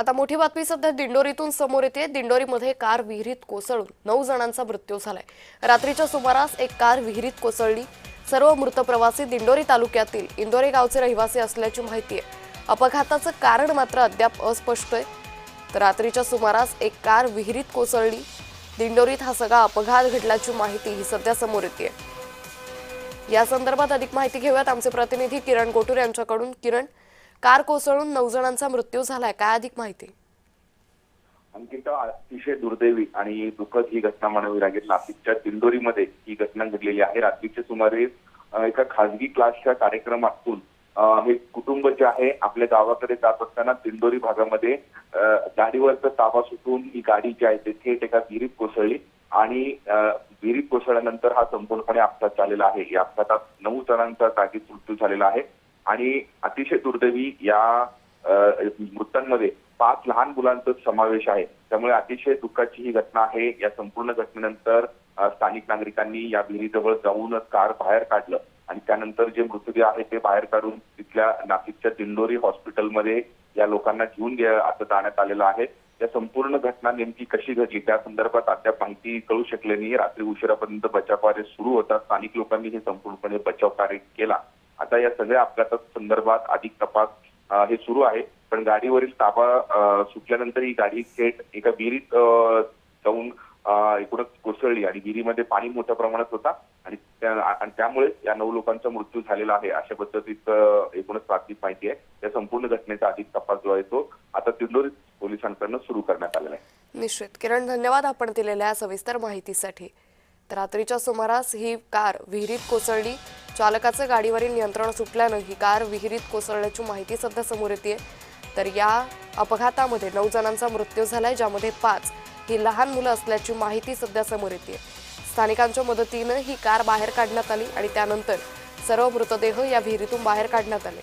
आता मोठी बातमी सध्या दिंडोरीतून समोर येते। दिंडोरीमध्ये कार विहिरीत कोसळून 9 जणांचा मृत्यू झालाय। रात्रीच्या सुमारास एक कार विहिरीत कोसळली। सर्व मृत प्रवासी दिंडोरी तालुक्यातील इंदोरी गावचे रहिवासी असल्याची माहिती आहे। अपघाताचं कारण मात्र अद्याप अस्पष्ट आहे। तर रात्रीच्या सुमारास एक कार विहिरीत कोसळली। दिंडोरीत हा सगळा अपघात घडल्याची माहिती ही सध्या समोर येते। या संदर्भात अधिक माहिती घेऊयात आमचे प्रतिनिधी किरण गोटूर यांच्याकडून। किरण, कार कोसळून 9 जणांचा मृत्यू झालाय, काय अधिक माहिती? अंकिता, अतिशय दुर्दैवी आणि दुःखद ही घटना म्हणावी लागेल। नाशिकच्या दिंडोरीमध्ये ही घटना घडलेली आहे। रात्रीच्या सुमारे एका खासगी क्लासच्या कार्यक्रमातून हे कुटुंब जे आहे आपल्या गावाकडे जात असताना दिंडोरी भागामध्ये गाडीवरचा ताबा सुटून ही गाडी जी आहे ते थेट एका विहिरीत कोसळली आणि विहिरीत कोसळल्यानंतर हा संपूर्णपणे अपघात झालेला आहे। या अपघातात 9 जणांचा जागीच मृत्यू झालेला आहे आणि अतिशय दुर्दैवी या मृतांमध्ये 5 लहान मुलांचा समावेश आहे। त्यामुळे अतिशय दुःखाची ही घटना आहे। या संपूर्ण घटनेनंतर स्थानिक नागरिकांनी या विहिरीजवळ जाऊनच कार बाहेर काढलं आणि त्यानंतर जे मृतदेह आहेत ते बाहेर काढून तिथल्या नाशिकच्या दिंडोरी हॉस्पिटलमध्ये या लोकांना घेऊन आता जाण्यात आलेलं आहे। या संपूर्ण घटना नेमकी कशी घडली त्या संदर्भात अद्याप माहिती कळू शकली नाही। रात्री उशिरापर्यंत बचाव कार्य सुरू होता। स्थानिक लोकांनी हे संपूर्णपणे बचाव कार्य केला। आता या सगळ्या अपघाता संदर्भात अधिक तपास हे सुरू आहे। पण गाडीवरील ताबा सुटल्यानंतर ही गाडी थेट एका विहिरीत जाऊन एकूणच कोसळली आणि विहिरीमध्ये पाणी मोठ्या प्रमाणात होता आणि त्यामुळे या 9 लोकांचा मृत्यू झालेला आहे अशा पद्धतीचं एकूणच प्राथमिक माहिती आहे। या संपूर्ण घटनेचा अधिक तपास जो आहे तो आता दिंडोरी पोलिसांकडून सुरू करण्यात आलेला आहे। निश्चित किरण, धन्यवाद आपण दिलेल्या सविस्तर माहितीसाठी। तर रात्रीच्या सुमारास ही कार विहिरीत कोसळली। चालकाचं गाडीवरील नियंत्रण सुटल्यानं ही कार विहिरीत कोसळल्याची माहिती सध्या समोर येते। तर या अपघातामध्ये 9 जणांचा मृत्यू झालाय, ज्यामध्ये 5 ही लहान मुलं असल्याची माहिती सध्या समोर येते। स्थानिकांच्या मदतीनं ही कार बाहेर काढण्यात आली आणि त्यानंतर सर्व मृतदेह या विहिरीतून बाहेर काढण्यात आले।